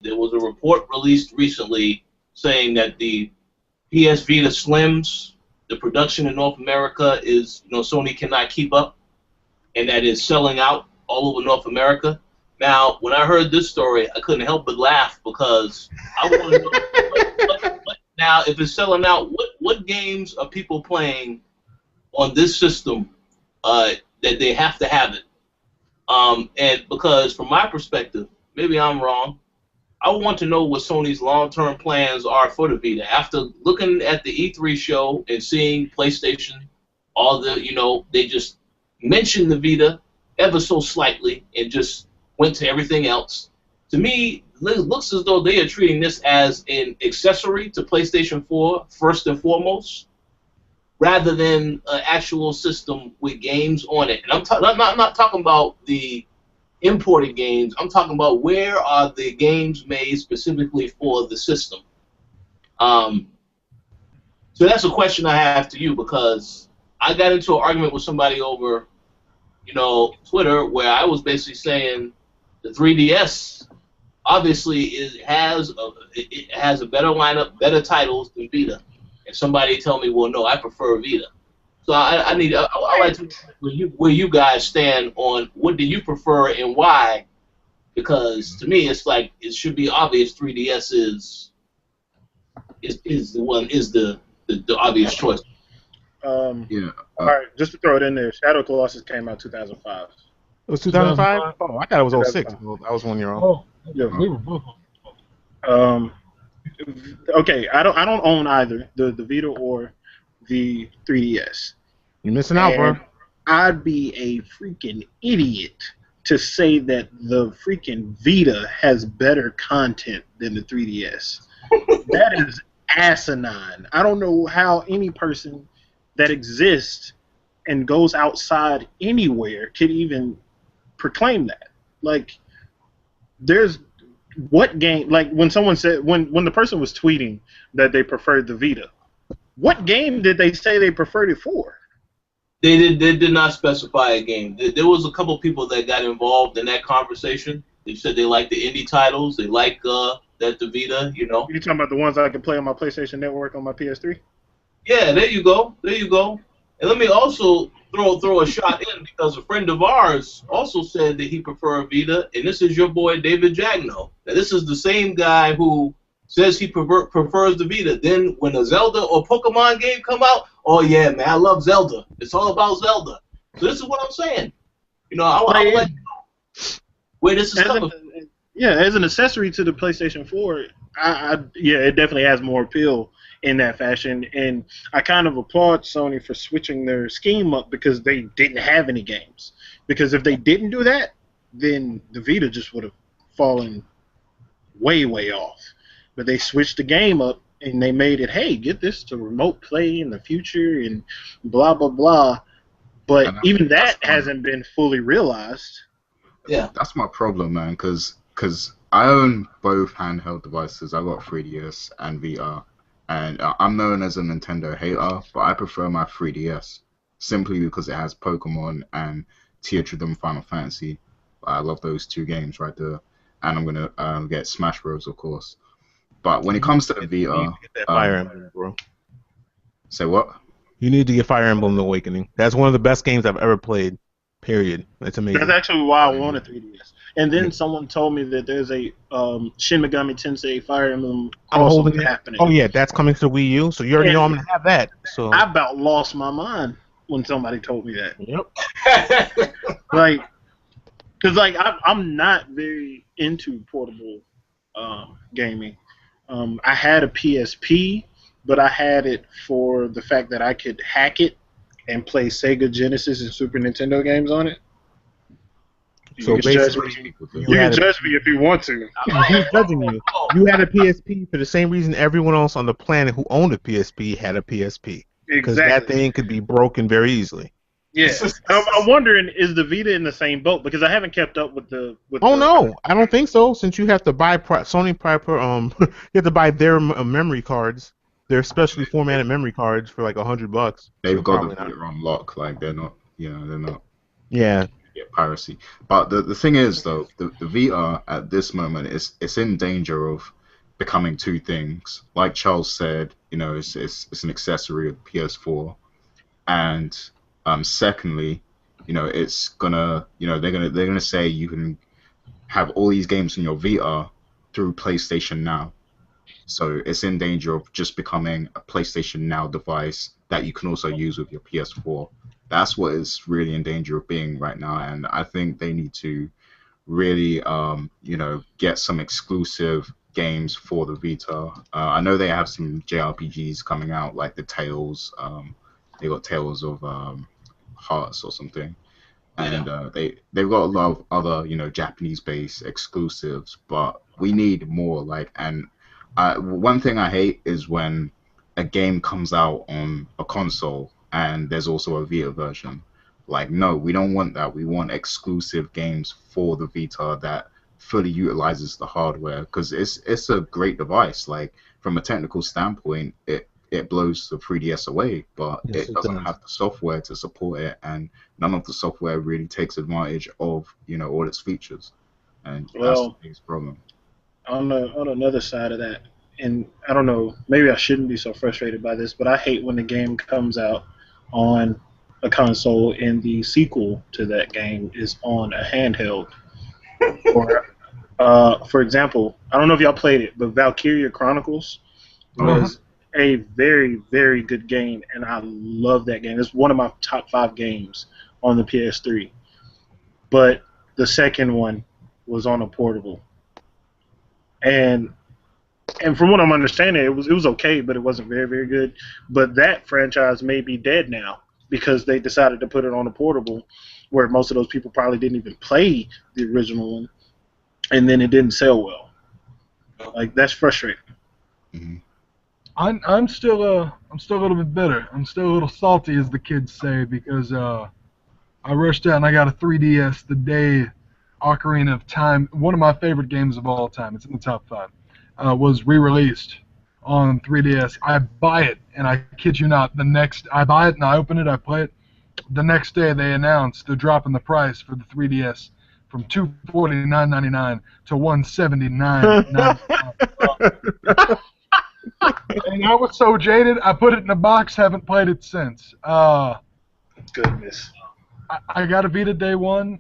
there was a report released recently saying that the PS Vita Slims, the production in North America is, Sony cannot keep up, and that is selling out all over North America. Now, when I heard this story, I couldn't help but laugh because I want to know. Now, if it's selling out, what games are people playing on this system that they have to have it? And because from my perspective, maybe I'm wrong, I want to know what Sony's long-term plans are for the Vita. After looking at the E3 show and seeing PlayStation, they just mentioned the Vita ever so slightly and just went to everything else. To me, it looks as though they are treating this as an accessory to PlayStation 4 first and foremost, rather than an actual system with games on it. And I'm not talking about the imported games. I'm talking about where are the games made specifically for the system. So that's a question I have to you, because I got into an argument with somebody over, Twitter, where I was basically saying the 3DS obviously it has a better lineup, better titles than Vita, and somebody tell me, well, no, I prefer Vita. So I like to know where you guys stand on what do you prefer and why, because to me it's like it should be obvious 3DS is the obvious choice. Yeah. All right, just to throw it in there, Shadow Colossus came out 2005. It was 2005? Oh, I thought it was 06. I was 1 year old. Yeah, we were both. Okay, I don't own either the Vita or the 3DS. You're missing out, bro. I'd be a freaking idiot to say that the freaking Vita has better content than the 3DS. That is asinine. I don't know how any person that exists and goes outside anywhere could even proclaim that. Like, there's what game? Like when someone said when the person was tweeting that they preferred the Vita, what game did they say they preferred it for? They did not specify a game. There was a couple people that got involved in that conversation. They said they like the indie titles. They like the Vita. You talking about the ones I can play on my PlayStation Network on my PS3? Yeah, there you go. And let me also throw a shot in, because a friend of ours also said that he preferred Vita, and this is your boy David Jagno. Now, this is the same guy who says he prefers the Vita. Then when a Zelda or Pokemon game come out, oh yeah, man, I love Zelda. It's all about Zelda. So this is what I'm saying. I want to let you know where this is coming from. Yeah, as an accessory to the PlayStation 4, it definitely has more appeal in that fashion, and I kind of applaud Sony for switching their scheme up because they didn't have any games. Because if they didn't do that, then the Vita just would have fallen way, way off. But they switched the game up, and they made it, hey, get this to remote play in the future, and blah, blah, blah. But even that hasn't been fully realized. Yeah, that's my problem, man, because I own both handheld devices. I got 3DS and VR. And I'm known as a Nintendo hater, but I prefer my 3DS simply because it has Pokemon and Tears of the Final Fantasy. I love those two games right there. And I'm going to get Smash Bros, of course. But when it comes to the VR... You need to get that Fire Emblem, bro. Say what? You need to get Fire Emblem Awakening. That's one of the best games I've ever played, period. That's amazing. That's actually why I wanted 3DS. And then someone told me that there's a Shin Megami Tensei Fire Emblem crossover happening. Oh yeah, that's coming to the Wii U, so you already know I'm gonna have that. So I about lost my mind when somebody told me that. Yep. Because I'm not very into portable gaming. I had a PSP, but I had it for the fact that I could hack it and play Sega Genesis and Super Nintendo games on it. So you can judge me if you want to. Who's judging you? You had a PSP for the same reason everyone else on the planet who owned a PSP had a PSP. Because that thing could be broken very easily. Yeah. I'm wondering, is the Vita in the same boat? Because I haven't kept up with the... no, I don't think so. Since you have to buy Sony you have to buy their memory cards, their specially formatted memory cards for like $100. They've got the Vita on lock. Like they're not. They're not. Yeah. Yeah, piracy. But the thing is, though, the Vita at this moment is it's in danger of becoming two things. Like Charles said, it's an accessory of PS4, and secondly, it's gonna, they're gonna say you can have all these games in your Vita through PlayStation Now. So it's in danger of just becoming a PlayStation Now device that you can also use with your PS4. That's what is really in danger of being right now, and I think they need to really, get some exclusive games for the Vita. I know they have some JRPGs coming out, like the Tales. They got Tales of Hearts or something, and they've got a lot of other Japanese-based exclusives. But we need more. And one thing I hate is when a game comes out on a console and there's also a Vita version. Like, no, we don't want that. We want exclusive games for the Vita that fully utilizes the hardware, because it's a great device. Like, from a technical standpoint, it blows the 3DS away, but Yes, it doesn't have the software to support it, and none of the software really takes advantage of all its features, and that's the biggest problem. On another side of that, and I don't know, maybe I shouldn't be so frustrated by this, but I hate when the game comes out on a console and the sequel to that game is on a handheld. For example, I don't know if y'all played it, but Valkyria Chronicles was a very, very good game, and I love that game. It's one of my top 5 games on the PS3. But the second one was on a portable. And from what I'm understanding, it was okay, but it wasn't very, very good. But that franchise may be dead now because they decided to put it on a portable, where most of those people probably didn't even play the original one, and then it didn't sell well. Like, that's frustrating. Mm-hmm. I'm still a little bit bitter. I'm still a little salty, as the kids say, because I rushed out and I got a 3DS the day Ocarina of Time, one of my favorite games of all time, it's in the top 5, was re-released on 3DS. I buy it, and I kid you not, I buy it and I open it, I play it. The next day they announced they're dropping the price for the 3DS from $249.99 to $179.99. And I was so jaded, I put it in a box, haven't played it since. Goodness. I got a Vita day one.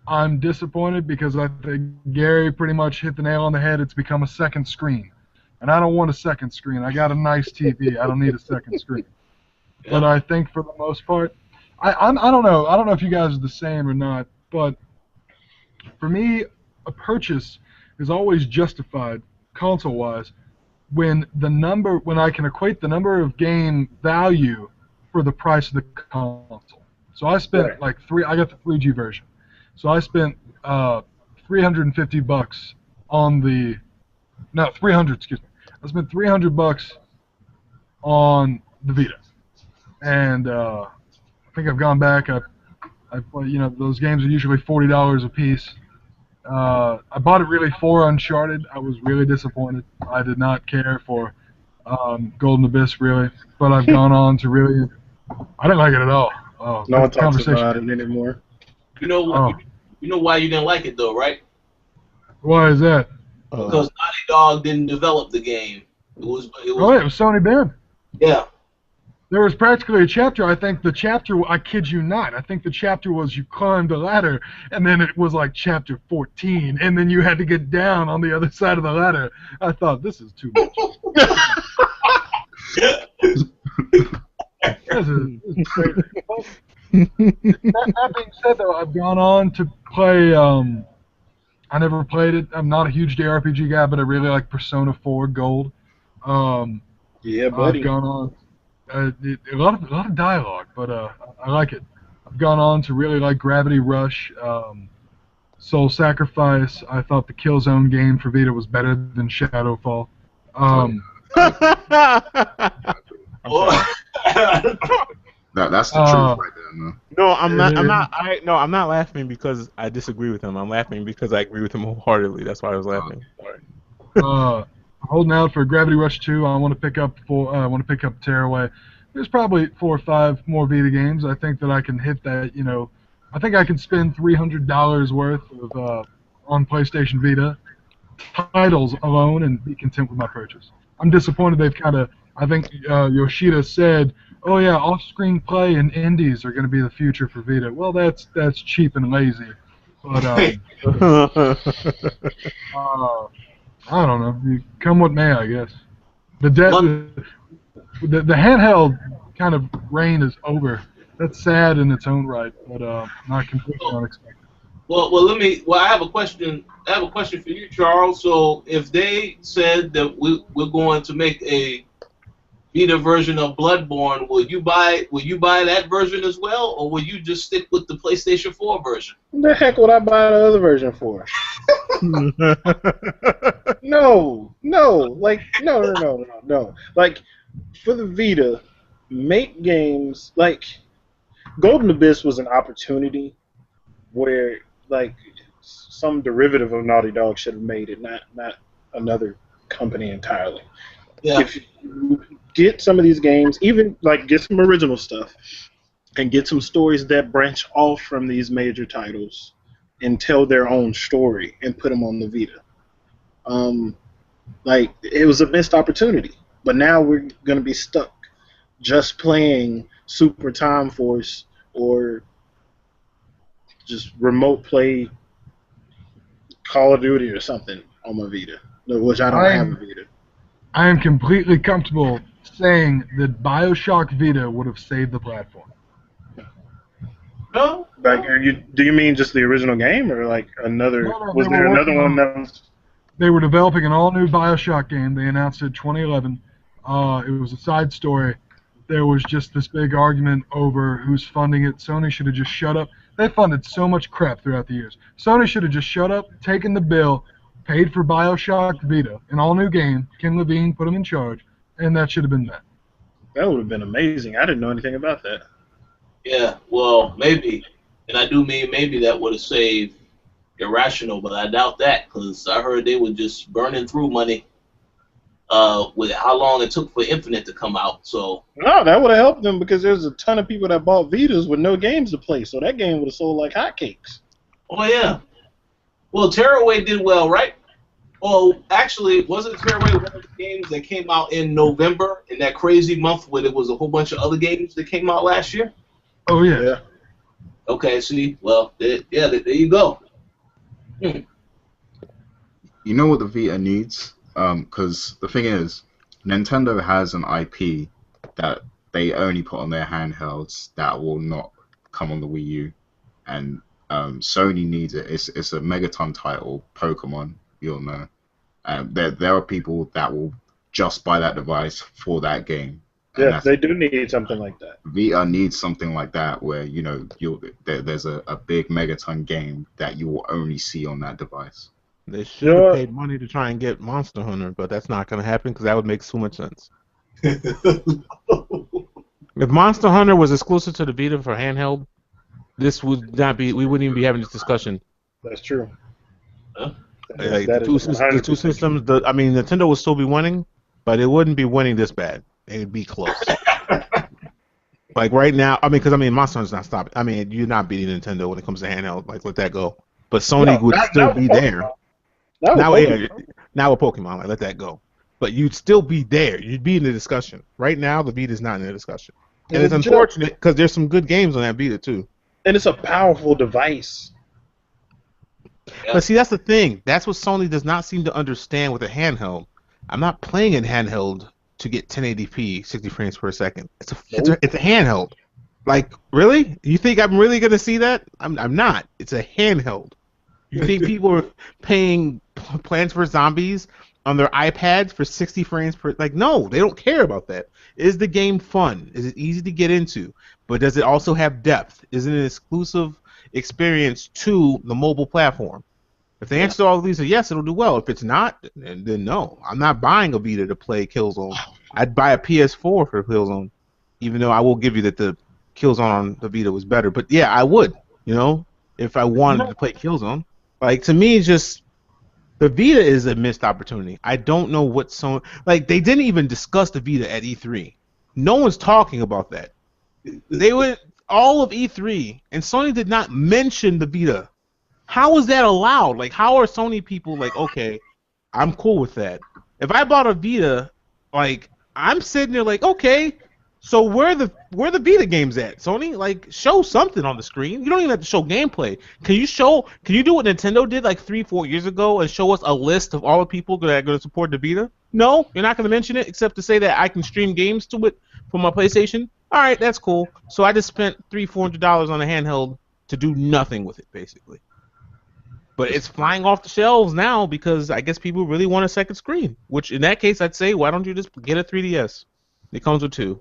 I'm disappointed because I think Gary pretty much hit the nail on the head. It's become a second screen. And I don't want a second screen. I got a nice TV. I don't need a second screen. Yeah. But I think for the most part, I don't know. I don't know if you guys are the same or not, but for me, a purchase is always justified console-wise when I can equate the number of game value for the price of the console. So I spent I got the 3G version. So I spent $350 on the, no, 300, excuse me. I spent $300 on the Vita. And I think I've gone back, those games are usually $40 a piece. I bought it really for Uncharted. I was really disappointed. I did not care for Golden Abyss, really. But I've gone on to really, I didn't like it at all. No one talks about it anymore. You know why you didn't like it though, right? Why is that? Because Naughty Dog didn't develop the game. It was Sony Ben. Yeah. There was practically a chapter. I think the chapter, I kid you not, I think the chapter was you climbed a ladder, and then it was like chapter 14, and then you had to get down on the other side of the ladder. I thought, this is too much. This is crazy. That being said, though, I've gone on to play, I never played it. I'm not a huge JRPG guy, but I really like Persona 4 Gold. Yeah, buddy. I've gone on. A lot of dialogue, but I like it. I've gone on to really like Gravity Rush, Soul Sacrifice. I thought the Killzone game for Vita was better than Shadowfall. That's the truth right there, man. No, I'm not laughing because I disagree with him. I'm laughing because I agree with him wholeheartedly. That's why I was laughing. Holding out for Gravity Rush 2. I want to pick up Tearaway. There's probably 4 or 5 more Vita games. I think that I can hit that, I think I could spend $300 worth of on PlayStation Vita titles alone and be content with my purchase. I'm disappointed they've kind of. I think Yoshida said, "Oh yeah, off-screen play and indies are going to be the future for Vita." Well, that's cheap and lazy. But I don't know. You come what may, I guess. The handheld kind of reign is over. That's sad in its own right, but not completely unexpected. Well, I have a question. I have a question for you, Charles. So, if they said that we're going to make a Vita version of Bloodborne, will you buy that version as well, or will you just stick with the PlayStation 4 version? The heck would I buy the other version for? No. Like, no. Like, for the Vita, make games like Golden Abyss was an opportunity where, like, some derivative of Naughty Dog should have made it, not another company entirely. Yeah. If you get some of these games, even like get some original stuff, and get some stories that branch off from these major titles and tell their own story and put them on the Vita. Like, it was a missed opportunity, but now we're gonna be stuck just playing Super Time Force or just remote play Call of Duty or something on my Vita, which I don't have a Vita. I am completely comfortable saying that BioShock Vita would have saved the platform. No. Like, do you mean just the original game, or like another? No, was there another one that was? They were developing an all-new BioShock game. They announced it in 2011. It was a side story. There was just this big argument over who's funding it. Sony should have just shut up. They funded so much crap throughout the years. Sony should have just shut up, taken the bill, paid for BioShock Vita, an all-new game. Ken Levine put him in charge, and that should have been that. That would have been amazing. I didn't know anything about that. Yeah, well, maybe, and I do mean maybe that would have saved Irrational, but I doubt that, because I heard they were just burning through money with how long it took for Infinite to come out. So no, that would have helped them, because there's a ton of people that bought Vitas with no games to play, so that game would have sold like hotcakes. Oh yeah. Well, Tearaway did well, right? Oh, actually, wasn't Tearaway one of the games that came out in November, in that crazy month where there was a whole bunch of other games that came out last year? Oh yeah. Okay, see, well, there you go. You know what the Vita needs? Because the thing is, Nintendo has an IP that they only put on their handhelds that will not come on the Wii U, and Sony needs it. It's a Megaton title, Pokemon. You'll know. There are people that will just buy that device for that game. Yes, they do need something like that. Vita needs something like that, where there's a big Megaton game that you will only see on that device. They should have paid money to try and get Monster Hunter, but that's not going to happen because that would make so much sense. If Monster Hunter was exclusive to the Vita for handheld, this would not be. We wouldn't even be having this discussion. That's true. Huh? Like, the two systems. Nintendo would still be winning, but it wouldn't be winning this bad. It would be close. Like right now, because Monster Hunter's not stopping. You're not beating Nintendo when it comes to handheld. Like, let that go. But Sony would still be there. Now with Pokemon, like, let that go. But you'd still be there. You'd be in the discussion. Right now, the Vita's not in the discussion. And it's unfortunate because there's some good games on that Vita too. And it's a powerful device. Yeah. But see, that's the thing. That's what Sony does not seem to understand with a handheld. I'm not playing in handheld to get 1080p, 60 frames per second. It's a handheld. Like, really? You think I'm really gonna see that? I'm not. It's a handheld. You think people are paying Plants vs. Zombies on their iPads for 60 frames per... Like, no, they don't care about that. Is the game fun? Is it easy to get into? But does it also have depth? Is it an exclusive experience to the mobile platform? If the answer to all of these are yes, it'll do well. If it's not, then no. I'm not buying a Vita to play Killzone. I'd buy a PS4 for Killzone, even though I will give you that the Killzone on the Vita was better. But yeah, I would, if I wanted to play Killzone. Like, to me, just the Vita is a missed opportunity. I don't know what Sony... Like, they didn't even discuss the Vita at E3. No one's talking about that. They would... all of E3, and Sony did not mention the Vita. How is that allowed? Like, how are Sony people like, okay, I'm cool with that. If I bought a Vita, like, I'm sitting there like, okay, so where the Vita games at, Sony? Like, show something on the screen. You don't even have to show gameplay. Can you do what Nintendo did like 3-4 years ago and show us a list of all the people that are going to support the Vita? No, you're not going to mention it except to say that I can stream games to it from my PlayStation. All right, that's cool. So I just spent $300-400 on a handheld to do nothing with it, basically. But it's flying off the shelves now because I guess people really want a second screen. Which, in that case, I'd say, why don't you just get a 3DS? It comes with two.